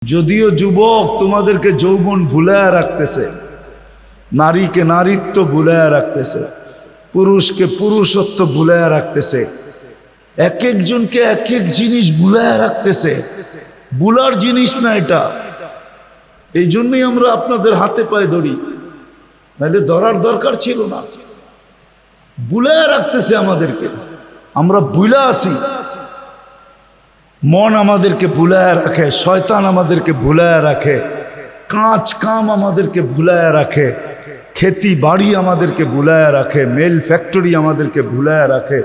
যদিও যুবক তোমাদেরকে যৌবন ভুলায়া রাখতেছে, নারীকে নারীত্ব ভুলায়া রাখতেছে, পুরুষকে পুরুষত্ব ভুলায়া রাখতেছে, এক একজনকে এক এক জিনিস ভুলায়া রাখতেছে। ভুলার জিনিস না এটা। এই জন্যই আমরা আপনাদের হাতে পায়ে ধরি, নাহলে ধরার দরকার ছিল না। ভুলায়া রাখতেছে আমাদেরকে, আমরা ভুলা আসি। মন আমাদেরকে ভুলায়া রাখে, শয়তান আমাদেরকে ভুলায়া রাখে, কাজ কাম আমাদেরকে ভুলায়া রাখে, খেতি বাড়ি আমাদেরকে ভুলায়া রাখে, মেল ফ্যাক্টরি আমাদেরকে ভুলায়া রাখে।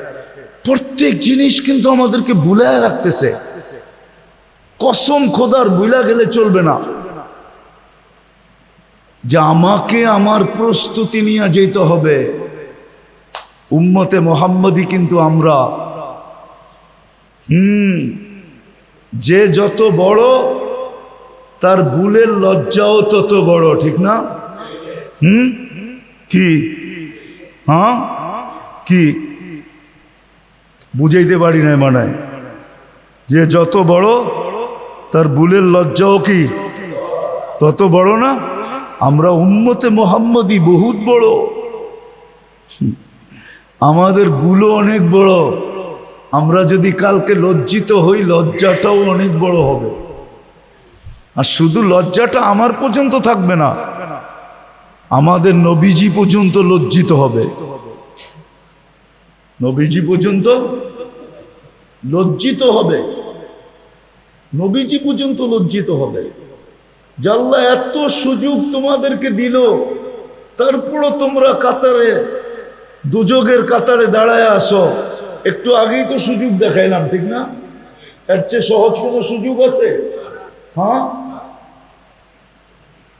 প্রত্যেক জিনিস কিন্তু আমাদেরকে ভুলায়া রাখতেছে। কসম খোদার ভুলা গেলে চলবে না যে আমাকে আমার প্রস্তুতি নিয়ে যেতে হবে। উম্মতে মোহাম্মদী কিন্তু আমরা। যে যত বড় তার ভুলের লজ্জাও তত বড়, ঠিক না? কি হ্যাঁ কি বুঝাইতে পারি না মানে, যে যত বড় তার ভুলের লজ্জাও কি তত বড় না? আমরা উম্মতে মোহাম্মদী বহুত বড়, আমাদের ভুলও অনেক বড়। আমরা যদি কালকে লজ্জিত হই, লজ্জাটাও অনেক বড় হবে। আর শুধু লজ্জাটা আমার পর্যন্ত থাকবে না, আমাদের নবীজি পর্যন্ত লজ্জিত হবে। নবীজি পর্যন্ত লজ্জিত হবে, নবীজি পর্যন্ত লজ্জিত হবে। আল্লাহ এত সুযোগ তোমাদেরকে দিল, তারপরও তোমরা কাতারে, দুযোগের কাতারে দাঁড়ায় আসো। একটু আগেই তো সুযোগ দেখাইলাম, ঠিক না? এর চেয়ে সহজ কোনো সুযোগ আছে? হ্যাঁ,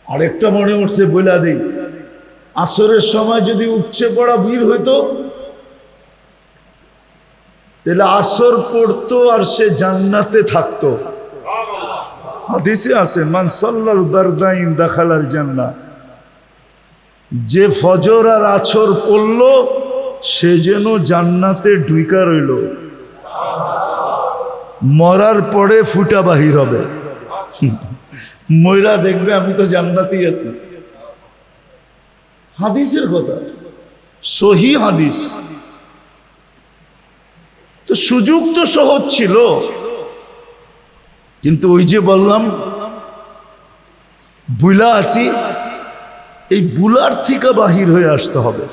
আরেকটা মনে উঠছে বইলা দিই। আসরের সময় যদি উপচে পড়া ভিড় হইতো, তাহলে আসর পড়তো আর সে জান্নাতে থাকতো। হাদিসে আছে, মান সাল্লাল বারদাইন দাখালাল জান্নাহ। যে ফজর আর আসর পড়লো সে যেন জান্নাতে ঢুইকা রইল। মরার পরে ফুটা বাহির হবে, ময়রা দেখবে আমি তো জান্নাতেই আছি। হাদিসের কথা, সহি হাদিস। তো সুযোগ তো সহজ ছিল, কিন্তু ওই যে বললাম বুলা আসি, এই বুলার থেকে বাহির হয়ে আসতে হবে।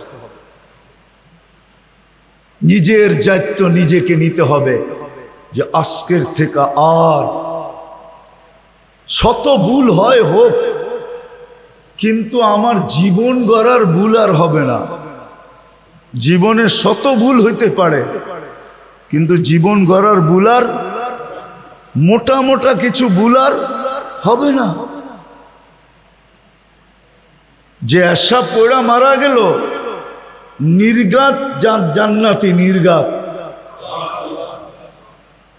নিজের দায়িত্ব নিজেকে নিতে হবে যে আজকের থেকে আর শত ভুল হয় হোক, কিন্তু আমার জীবন গড়ার ভুল আর হবে না। জীবনে শত ভুল হইতে পারে, কিন্তু জীবন গড়ার ভুল আর, মোটা মোটা কিছু ভুল আর হবে না। যে আশা পড়া মারা গেল, নির্ঘাত জান্নাতি, নির্ঘাত।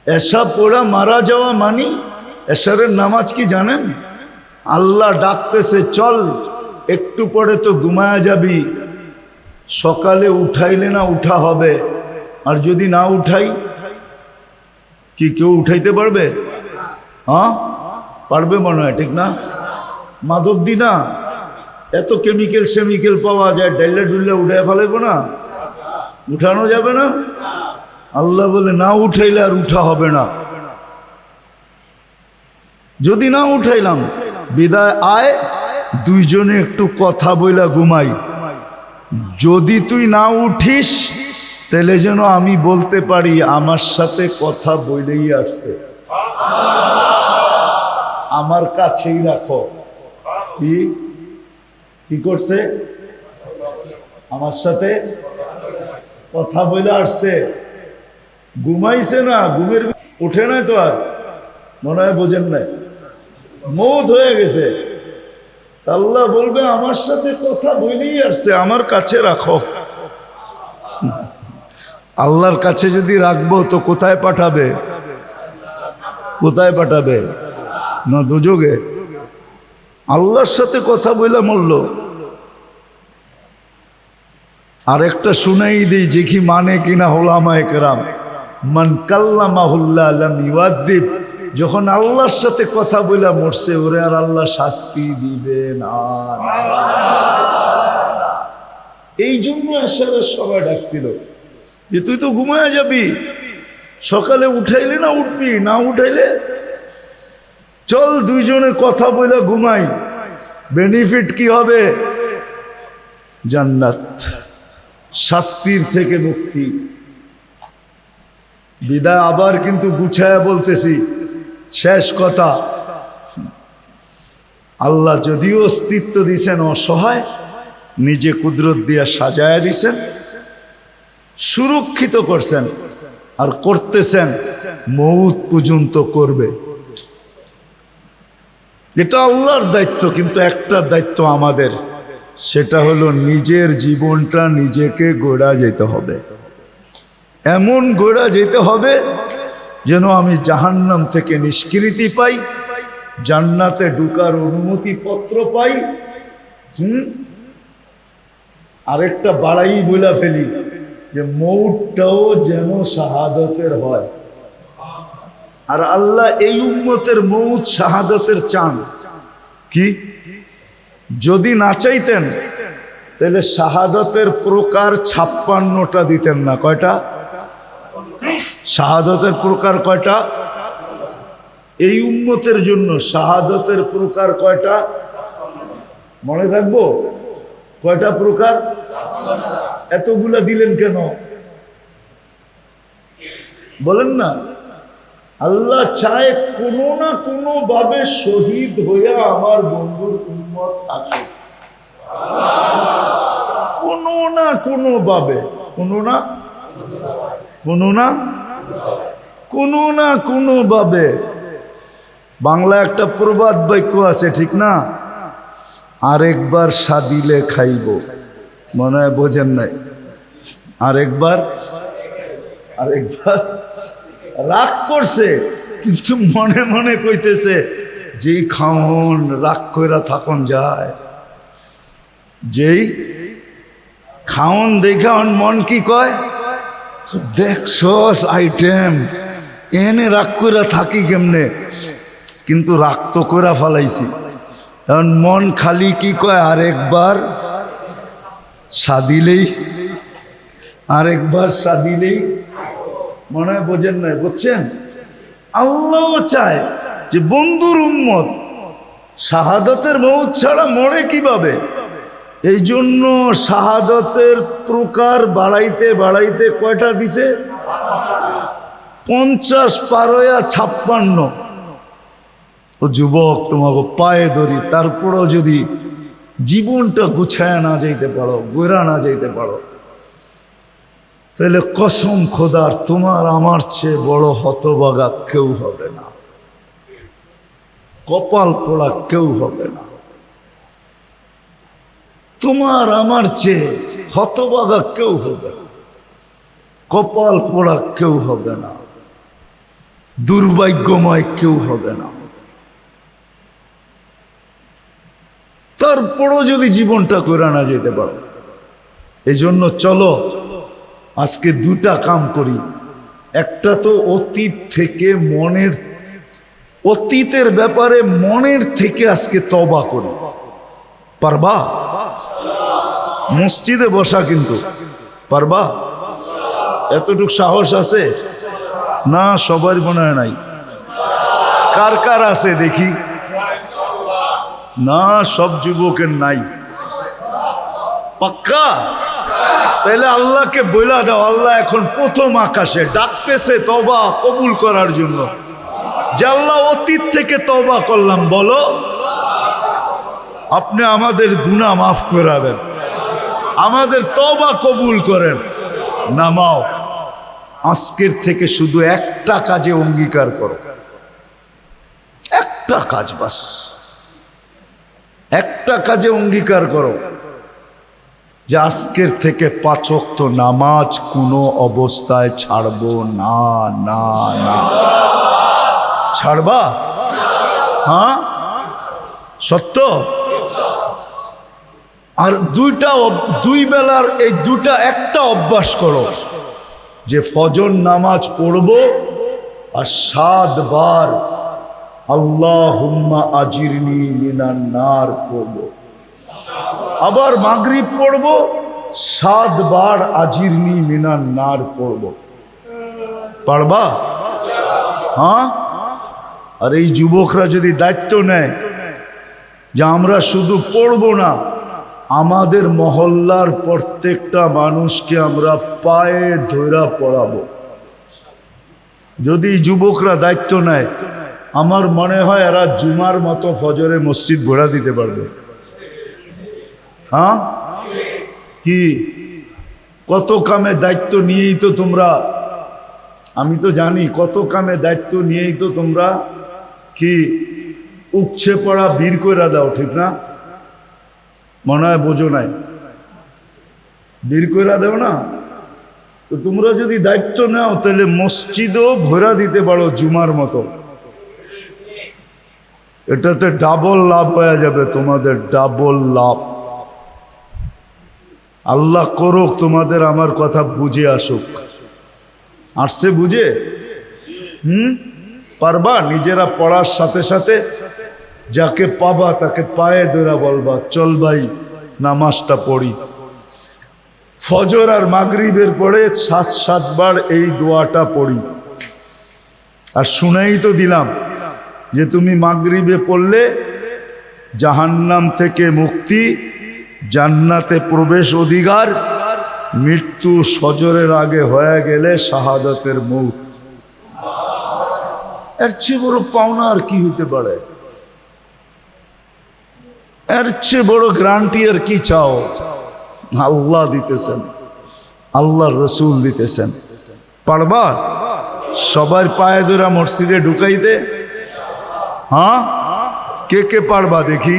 এশা পড়া মারা যাওয়া মানি, এশারের নামাজ কি জানেন? আল্লাহ ডাকতেছে, চল একটু পরে তো ঘুমায়া যাবি, সকালে উঠাইলে না উঠা হবে। আর যদি না উঠাই, কি কেউ উঠাইতে পারবে? হ্যাঁ পারবে মনে হয়, ঠিক না? মাধব দি না, এত কেমিক্যাল সেমিক্যাল পাওয়া যায়, ডাইলে ডুললে উঠে ফেলাইব না? উঠানো যাবে না? আল্লাহ বলে না উঠাইলে আর উঠা হবে না। যদি না উঠাইলাম, বিদায় আয়, দুইজনে একটু কথা বইলা ঘুমাই। যদি তুই না উঠিস, তাহলে যেন আমি বলতে পারি আমার সাথে কথা বইলেই আসছে, আমার কাছেই রাখো। কি কি করছে? আমার সাথে কথা বলে আসছে, ঘুমাইছে না, ঘুমের উঠে নাই তো আর, মনে হয় বোঝেন নাই, মৌত হয়ে গেছে। আল্লাহ বলবে আমার সাথে কথা বলেই আসছে, আমার কাছে রাখো। আল্লাহর কাছে যদি রাখবো তো কোথায় পাঠাবে? কোথায় পাঠাবে? না দুযোগে। আল্লাহর সাথে কথা বলে মরল। আর একটা শুনাই দিই, যে কি মানে কিনা ওলামায়ে কেরাম, মান কাল্লামাহুল্লাহ লাম ইউআযযিব যখন আল্লাহর সাথে কথা বলে মরছে ওরে আর আল্লাহ শাস্তি দিবে না। এই জন্য আসলে সবাই ডাকছিল যে তুই তো ঘুমায় যাবি, সকালে উঠাইলে না উঠবি, না উঠাইলে চল দুইজনে কথা বলে ঘুমাই। বেনিফিট কি হবে? জান্নাত, শাস্তির থেকে মুক্তি। বিদায় আবার কিন্তু গুছায়া বলতেছি, শেষ কথা, আল্লাহ যদিও অস্তিত্ব দিছেন অসহায়, নিজে কুদরত দিয়া সাজায়া দিছেন, সুরক্ষিত করছেন, আর করতেছেন মৌত পর্যন্ত করবে। এটা আল্লাহর দায়িত্ব, কিন্তু একটা দায়িত্ব আমাদের, সেটা হলো নিজের জীবনটা নিজেকে গড়া যেতে হবে। এমন গড়া যেতে হবে যেন আমি জাহান্নাম থেকে নিষ্কৃতি পাই, জান্নাতে ঢুকার অনুমতি পত্র পাই। আরেকটা বাড়াই বলে ফেলি যে মৌতটাও যেন শাহাদতের হয়। আর আল্লাহ এই উম্মতের মৌত শাহাদতের চান কি? যদি না চাইতেন তাহলে শাহাদতের প্রকার 56টা দিতেন না। কয়টা শাহাদতের প্রকার? কয়টা? এই উম্মতের জন্য শাহাদতের প্রকার কয়টা মনে থাকবো? কয়টা প্রকার? এতগুলা দিলেন কেন বলেন না? আল্লাহ চায় কোনো না কোনো ভাবে শহীদ হইয়া আমার বন্ধুর উম্মত আসে, কোনো না কোনো ভাবে, কোনো না কোনো ভাবে। বাংলা একটা প্রবাদ বাক্য আছে, ঠিক না? আরেকবার সাদিলে খাইব, মনে হয় বোঝেন নাই। আরেকবার রাগ করছে, কিন্তু মনে মনে কইতেছে যেই খাওন রাগ কইরা থাকুন যায়, যেই খাওন দেখা মন কি কয়, দেখছস আইটেম এনে রাগ কইরা থাকি কেমনে, কিন্তু রাগ তো কইরা ফালাইছি। এখন মন খালি কি কয়, আরেকবার সাদিলেই, আরেকবার সাদিলেই। মনে হয় বোঝেন নাই, বুঝছেন? আল্লাহ চায় যে বন্ধুর উম্মত শাহাদতের মৌত ছাড়া মরে কিভাবে। এই জন্য শাহাদতের প্রকার বাড়াইতে বাড়াইতে কয়টা দিছে? 50 পারয়া 56। ও যুবক, তোমাকে পায়ে ধরি, তারপরও যদি জীবনটা গুছায় না যাইতে পারো, গোড়া না যাইতে পারো, তাহলে কসম খোদার তোমার আমার চেয়ে বড় হতভাগা কেউ হবে না, কপাল পোড়া কেউ হবে না। তোমার আমার চেয়ে হতভাগা কেউ হবে না, কপাল পোড়া কেউ হবে না, দুর্ভাগ্যময় কেউ হবে না। তারপরও যদি জীবনটা করে না যেতে পারো, এই জন্য চলো আজকে দুটা কাম করি। একটা তো অতীত থেকে অতীতের ব্যাপারে মনের থেকে আজকে তওবা করি। পারবা? মসজিদে বসা কিন্তু পারবা? এতটুক সাহস আছে না? সবার মনে হয় নাই। কার কার আছে দেখি? না, সব যুবকের নাই। পাক্কা? তাহলে আল্লাহকে বইলা দাও, আল্লাহ এখন প্রথম আকাশে ডাকতেছে তওবা কবুল করার জন্য। যে আল্লাহ অতীত থেকে তওবা করলাম, বলো আপনি আমাদের গুনাহ মাফ করে দেন, আমাদের তওবা কবুল করেন। নামাও, আজকের থেকে শুধু একটা কাজে অঙ্গীকার করো, একটা কাজ, বাস একটা কাজে অঙ্গীকার করো যে আজকের থেকে 5 ওয়াক্ত নামাজ কোনো অবস্থায় ছাড়বো না। না না, ছাড়বা? হ্যাঁ, সত্য? আর দুই বেলার এই একটা অভ্যাস করো যে ফজর নামাজ পড়বো আর 7 বার আল্লাহুম্মা আজিরনি মিনান নার পড়ব। আবার মাগরিব পড়ব, 7 বার আজিরনি মিনান নার পড়ব। পারবা? হ্যাঁ। আর এই যুবকরা যদি দায়িত্ব নেয় যে আমরা শুধু পড়ব না, আমাদের মহল্লার প্রত্যেকটা মানুষকে আমরা পায়ে ধইরা পড়াবো, যদি যুবকরা দায়িত্ব নেয়, আমার মনে হয় এরা জুমার মতো ফজরে মসজিদ ভরা দিতে পারবে। হ্যাঁ কি? কত কামে দায়িত্ব নিয়েই তো তোমরা, আমি তো জানি কত কামে দায়িত্ব নিয়েই তো তোমরা কি উচ্ছে পড়া বীর কইরা দাও, ঠিক না? মনে হয় বোঝো নাই, বীর কইরা দাও না। তো তোমরা যদি দায়িত্ব নাও তাহলে মসজিদও ভরা দিতে পারো জুমার মতো। এটাতে ডাবল লাভ হয়ে যাবে তোমাদের, ডাবল লাভ। আল্লাহ করুক তোমাদের আমার কথা বুঝে আসুক। আসছে বুঝে? পারবা? নিজেরা পড়ার সাথে সাথে যাকে পাবা তাকে পায়ে ধরে বলবা, চল ভাই নামাজটা পড়ি। ফজর আর মাগরিবের পরে 7 বার এই দোয়াটা পড়ি। আর শুনাই তো দিলাম যে তুমি মাগরিবে পড়লে জাহান্নাম থেকে মুক্তি, জান্নাতে প্রবেশ অধিকার, মৃত্যু ফজরের আগে হয়ে গেলে শাহাদাতের মৌত। এর চেয়ে বড় পাওনা আর কি হইতে পারে? এর চেয়ে বড় গ্যারান্টি আর কি চাও? আল্লাহ দিতেছেন, আল্লাহর রসুল দিতেছেন। পারবা সবার পায়ে ধরা মসজিদে ঢুকাইতে? হ্যাঁ, কে কে পারবা দেখি?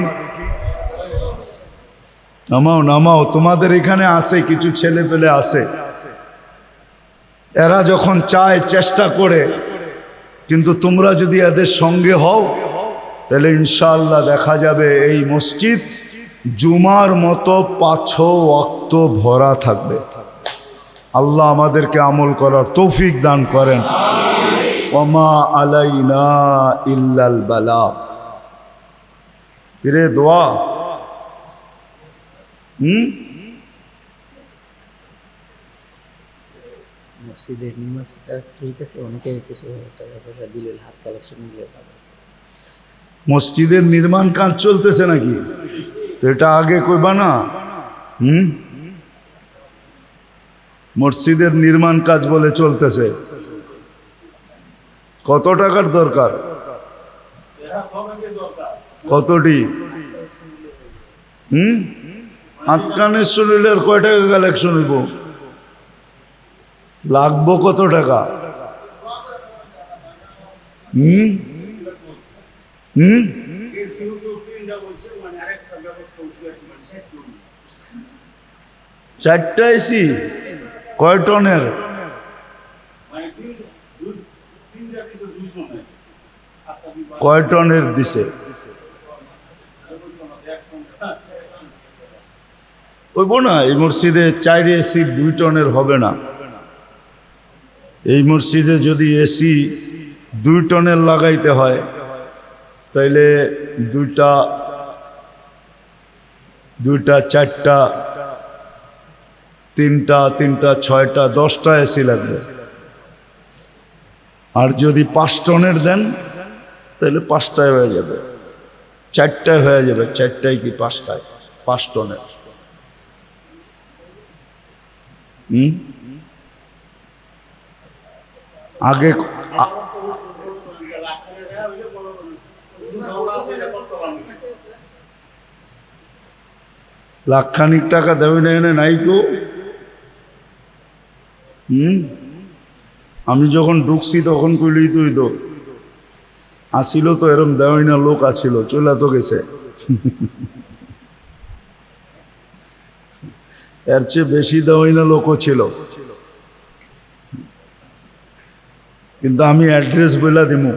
নামাও নামাও। তোমাদের এখানে আছে কিছু ছেলে পেলে আছে, এরা যখন চায় চেষ্টা করে, কিন্তু তোমরা যদি এদের সঙ্গে হও তাহলে ইনশাআল্লাহ দেখা যাবে এই মসজিদ জুমার মতো 5 ওয়াক্ত ভরা থাকবে। আল্লাহ আমাদেরকে আমল করার তৌফিক দান করেন। ওমা আলাইনা ইল্লাল বালাগ। ফিরে দোয়া। মসজিদের নির্মাণ কাজ চলতেছে, অনেকে কিছু টাকা পয়সা দিলে হাত কালেকশন নিলে পাবে। মসজিদের নির্মাণ কাজ চলতেছে নাকি? তো এটা আগে কইবা না? মসজিদের নির্মাণ কাজ বলে চলতেছে। কত টাকার দরকার? কতটি? আটকানের শরীরের কয় টাকা কালেকশন হইব? লাগবো কত টাকা? চারটা এসি কয় টনের? কয় টনের দিছে? ওইব না, এই মসজিদে 4 এসি 2 টনের হবে না। এই মসজিদে যদি এসি 2 টনের লাগাইতে হয় তাইলে 2টা 4টা 3টা 6টা 10টা এসি লাগবে। আর যদি 5 টনের দেন তাহলে 5টায় হয়ে যাবে, 4টায় হয়ে যাবে। 4টায় কি 5টায়? 5 টনের। আগে লাখখানিক টাকা দেবে না, এনে নাই কো। আমি যখন ঢুকছি তখন কইলি তুই তো আসিল, তো এরম দেওয়াই না লোক আসিল, চলে তো গেছে। এর চেয়ে বেশি দেওয়াই না লোকও ছিল। কিন্তু আমি অ্যাড্রেস বইলা দিমু,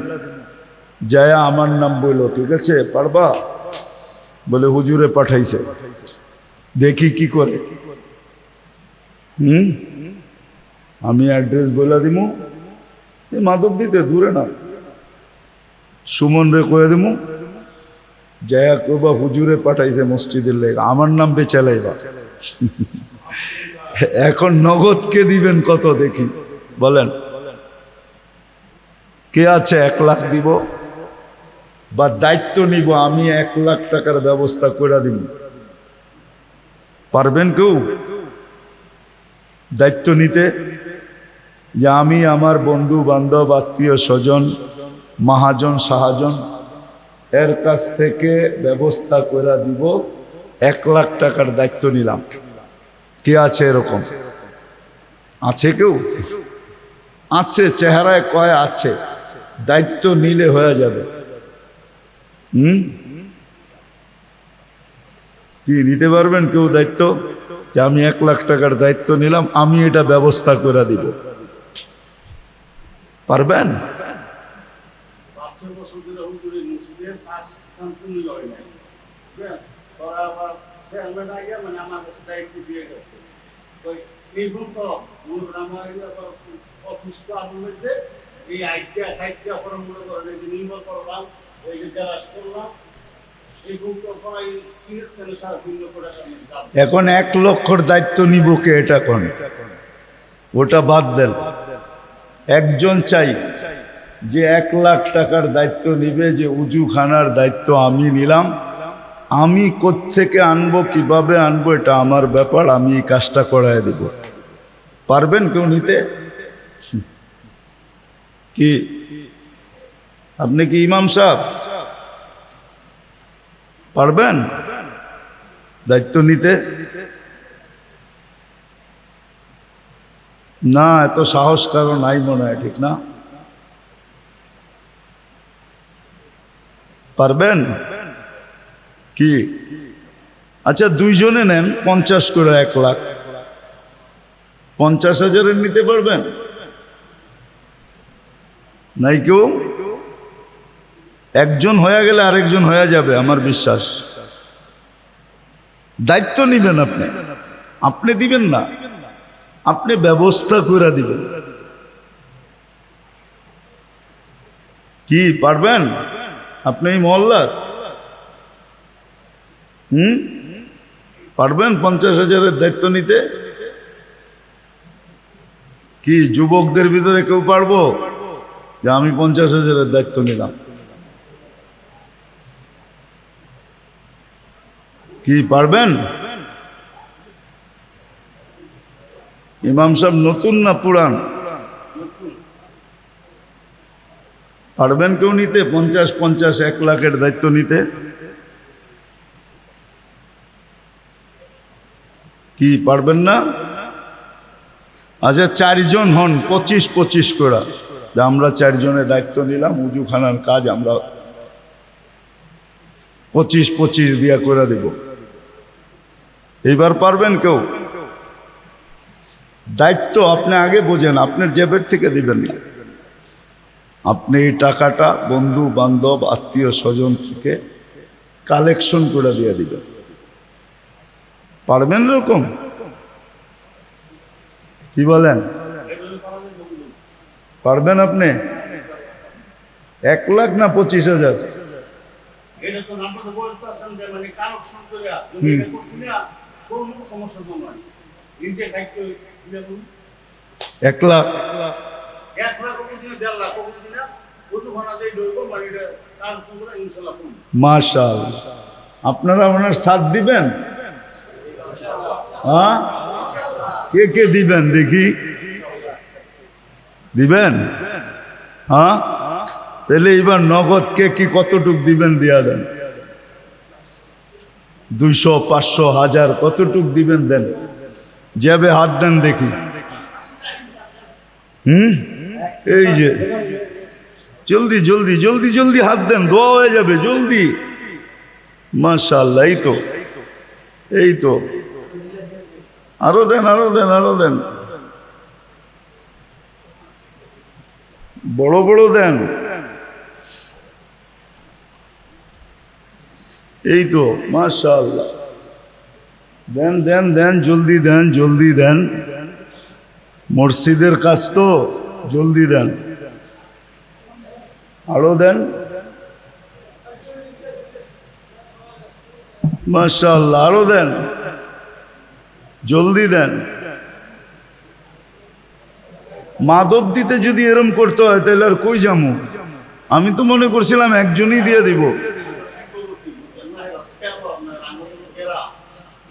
যায়া আমার নাম বইল, ঠিক আছে? পারবা? বলে হুজুরে পাঠাইছে, দেখি কি করে। আমি অ্যাড্রেস বইলা দিমু, এই মাধবদীতে, দূরে না, সুমন রে কয়ে দেবো জয়া কবা হুজুরে পাঠাইছে মসজিদের লেগে, আমার নাম বেচালাইবা। এখন নগদ কে দিবেন কত দেখি বলেন? কে আছে 1 লাখ দিব বা দায়িত্ব নিব আমি 1 লাখ টাকার ব্যবস্থা করে দিব? পারবেন কেউ দায়িত্ব নিতে? যে আমি আমার বন্ধু বান্ধব আত্মীয় স্বজন মহাজন সাহাজন এর কাছ থেকে ব্যবস্থা করে দিব, 1 লাখ টাকার দায়িত্ব নিলাম। কে আছে এরকম? আছে কেউ? আছে, চেহারায় কয় আছে। দায়িত্ব নিলে হয়ে যাবে। কি নিতে পারবেন কেউ দায়িত্ব? যে আমি 1 লাখ টাকার দায়িত্ব নিলাম, আমি এটা ব্যবস্থা করে দিব। পারবেন? এখন 1 লক্ষর দায়িত্ব নিব কে? এটা কোন? ওটা বাদ দেন। একজন চাই যে 1 লাখ টাকার দায়িত্ব নিবে, যে উজুখানার দায়িত্ব আমি নিলাম, আমি কোত্থেকে আনবো কিভাবে আনবো এটা আমার ব্যাপার, আমি এই কাজটা করায় দেব। পারবেন কেউ নিতে? কি আপনি কি ইমাম সাহেব পারবেন দায়িত্ব নিতে? না, এত সাহস কারো নাই মনে হয়, ঠিক না? পারবেন কি? আচ্ছা 2 জনে নেন 50 করে 1 লাখ, 50,000 নিতে পারবেন? নাই কেউ? একজন হয়ে গেলে আরেকজন হয়ে যাবে আমার বিশ্বাস। দায়িত্ব নিবেন আপনি, আপনি দিবেন না, আপনি ব্যবস্থা করে দিবেন। কি পারবেন আপনি এই মহল্লার? পারবেন 50,000-এর দায়িত্ব নিতে? কি যুবকদের ভিতরে কেউ পারবো যে আমি 50,000-এর দায়িত্ব নিলাম? কি পারবেন? ইমাম সাহেব নতুন না পুরান? পারবেন কেউ নিতে 50, 1 লাখের দায়িত্ব নিতে? কি পারবেন না? আচ্ছা 4 জন হন, 25 করে, আমরা 4 জনের দায়িত্ব নিলাম, উজুখানার কাজ আমরা 25 দিয়া করে দেব। এইবার পারবেন কেউ? দায়িত্ব আপনি আগে বোঝেন, আপনার জেবের থেকে দিবেন না, আপনি এই টাকাটা বন্ধু বান্ধব আত্মীয় স্বজন থেকে কালেকশন করে দিয়ে দিবেন। পারবেন এরকম? কি বলেন? পারবেন আপনি? 1 লাখ না 25,000? এক লাখ মাশাআল্লাহ। আপনারা ওনার সাথ দিবেন? হ্যাঁ, কে কে দিবেন দেখি? দিবেন? হ্যাঁ, তাহলে এবার নগদ কে কি কতটুক দিবেন দিয়া দেন। 200, 500, 1000 কতটুক দিবেন দেন। যাবে হাত দেন দেখি। এই যে জলদি জলদি জলদি জলদি হাত দেন, দোয়া হয়ে যাবে জলদি। মাশাআল্লাহ, এই তো এই তো, আরো দেন আরো দেন আরো দেন, বড় বড় দেন। এই তো মাশাআল্লাহ, দেন দেন দেন, জলদি দেন জলদি দেন, মসজিদের কাজ তো, জলদি দেন, আরো দেন। মাশাআল্লাহ, আরো দেন, জলদি দেন। মাদক দিতে যদি এরম করতে হয় তাহলে আর কই যামু? আমি তো মনে করছিলাম একজনই দিয়ে দিব।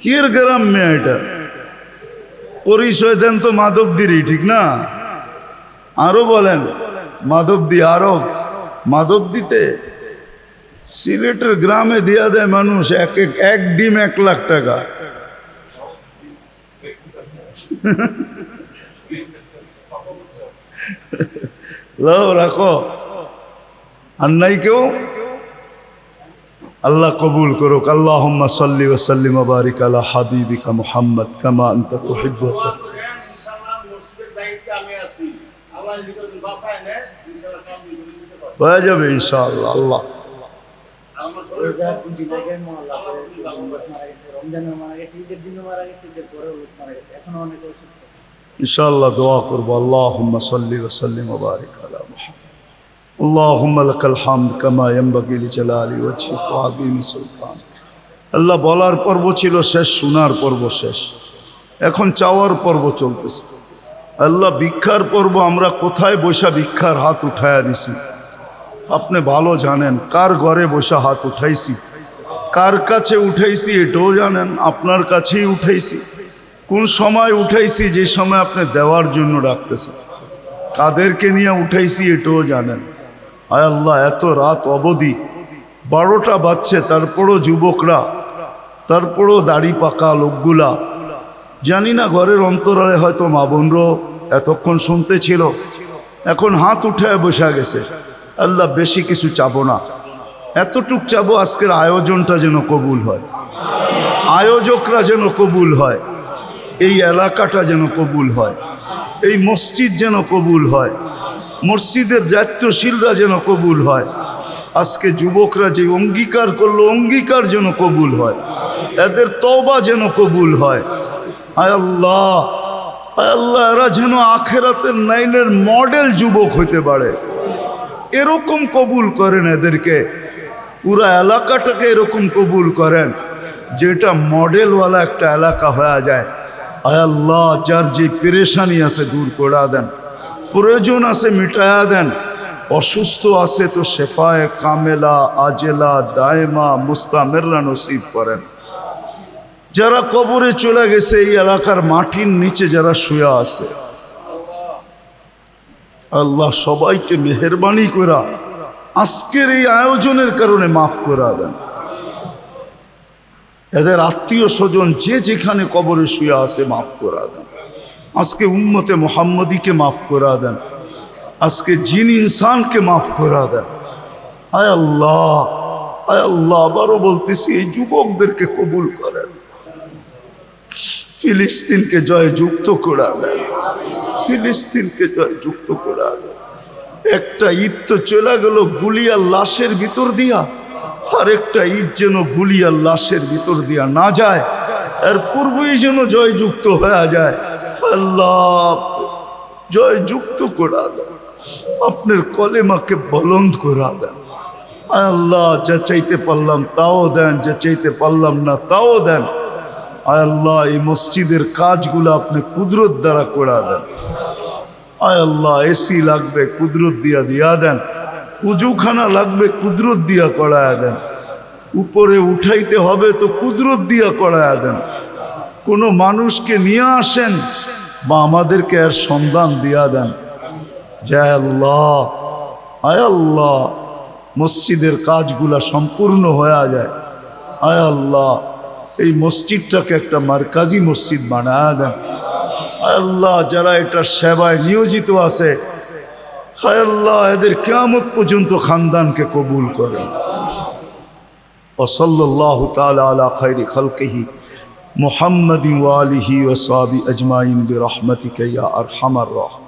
কি এর গ্রাম মেয়ে এটা? পরিচয় দেন তো মাধবদিরই, ঠিক না? আরো বলেন মাধবদি, আরো মাদক দিতে সিলেটের গ্রামে দিয়া দেয় মানুষ এক ডিম 1 লাখ টাকা। লাও রাখো, আর নাই কেউ? আল্লাহ কবুল করুক। আল্লাহুম্মা সাল্লি ওয়া সাল্লিম ওয়া বারিক আলা হাবিবিকা মুহাম্মদ কামা আনতা তুহিব্বু। হয়ে যাবে ইনশাআল্লাহ। আল্লাহ ইনশাআল্লাহ দোয়া করবো। আল্লাহুম্মা সাল্লি ওয়া সাল্লিম ওয়া বারিক আলা মুহাম্মদ। আল্লাহুম্মা লাকাল হামদ কামা ইয়ানবাগি লিজালালি ওয়াজহিকা ওয়া আযীমি সুলতানিক। আল্লাহ বলার পর্ব ছিল শেষ, শোনার পর্ব শেষ, এখন চাওয়ার পর্ব চলতেছে। আল্লাহ ভিক্ষার পর্ব আমরা কোথায় বসা ভিক্ষার হাত উঠায়া দিছি আপনি ভালো জানেন। কার ঘরে বসা হাত উঠাইছি, কার কাছে উঠাইছি এটাও জানেন। আপনার কাছেই উঠাইছি। কোন সময় উঠাইছি? যে সময় আপনি দেওয়ার জন্য ডাকতেছেন। কাদেরকে নিয়ে উঠাইছি এটাও জানেন। আয় আল্লাহ, এত রাত অবধি 12টা বাজছে, তারপরও যুবকরা, তারপরও দাড়ি পাকা লোকগুলা, জানি না ঘরের অন্তরালে হয়তো মা বোনরাও এতক্ষণ শুনতে ছিল, এখন হাত উঠায় বসা গেছে। আল্লাহ বেশি কিছু চাবো না, এতটুক চাবো আজকের আয়োজনটা যেন কবুল হয়, আয়োজকরা যেন কবুল হয়, এই এলাকাটা যেন কবুল হয়, এই মসজিদ যেন কবুল হয়, মসজিদের দায়িত্বশীলরা যেন কবুল হয়। আজকে যুবকরা যে অঙ্গীকার করলো অঙ্গীকার যেন কবুল হয়, এদের তওবা যেন কবুল হয়। আয় আল্লাহ, আয় আল্লাহ, এরা যেন আখেরাতের লাইনের মডেল যুবক হইতে পারে, এরকম কবুল করেন এদেরকে। পুরা এলাকাটাকে এরকম কবুল করেন যেটা মডেলওয়ালা একটা এলাকা হয়ে যায়। আয় আল্লাহ, যার যে পেরেশানি আছে দূর করে দেন, প্রয়োজন আছে মিটায়া দেন, অসুস্থ আছে তো শেফায়ে কামেলা আজেলা দায়মা মুস্তামেররা নসিব করেন। যারা কবরে চলে গেছে, এই এলাকার মাটির নিচে যারা শুয়ে আছে, আল্লাহ সবাইকে মেহেরবানি করা আজকের এই আয়োজনের কারণে মাফ করে দেন। এদের আত্মীয় স্বজন যে যেখানে কবরে শুয়ে আছে মাফ করে দেন। আজকে উম্মতে মুহাম্মদীকে মাফ করে দেন, আজকে জিন ইনসানকে মাফ করে দেন। আয় আল্লাহ, আয় আল্লাহ, আবারও বলতেছি এই যুবকদেরকে কবুল করেন। ফিলিস্তিনকে জয় যুক্ত করে দেন, ফিলিস্তিনকে জয় যুক্ত করে দেন। একটা ঈদ তো চলে গেল গুলিয়ার লাশের ভিতর দিয়া, আর একটা ঈদ যেন গুলিয়ার লাশের ভিতর দিয়া না যায়, এর পূর্বেই যেন জয় যুক্ত হয়ে যায়। আল্লাহ জয় যুক্ত করে দেন, আপনার কলেমাকে বলন্দ করে দেন। আল্লাহ যা চাইতে পারলাম তাও দেন, যা চাইতে পারলাম না তাও দেন। আয় আল্লাহ, এই মসজিদের কাজগুলো আপনি কুদরত দ্বারা করা দেন। আয় আল্লাহ, এসি লাগবে কুদরত দিয়া দেন, উজুখানা লাগবে কুদরত দিয়া করায়া দেন, উপরে উঠাইতে হবে তো কুদরত দিয়া করায়া দেন। কোনো মানুষকে নিয়ে আসেন বা আমাদেরকে এর সন্ধান দিয়া দেন। জয় আল্লাহ, আয় আল্লাহ, মসজিদের কাজগুলা সম্পূর্ণ হয়ে যায়। আয় আল্লাহ, এই মসজিদটাকে একটা মারকাজি মসজিদ বানায়া দেন। আয় আল্লাহ, যারা এটা সেবায় নিয়োজিত আছে, হায় আল্লাহ, এদের কিয়ামত পর্যন্ত খানদানকে কবুল করেন। ওয়া সাল্লাল্লাহু তাআলা আলা খায়রি খালকিহি মুহাম্মাদিন ওয়া আলিহি ওয়া সাহবিহি আজমাইন বিরহমাতিকা ইয়া আরহামার রাহিমিন।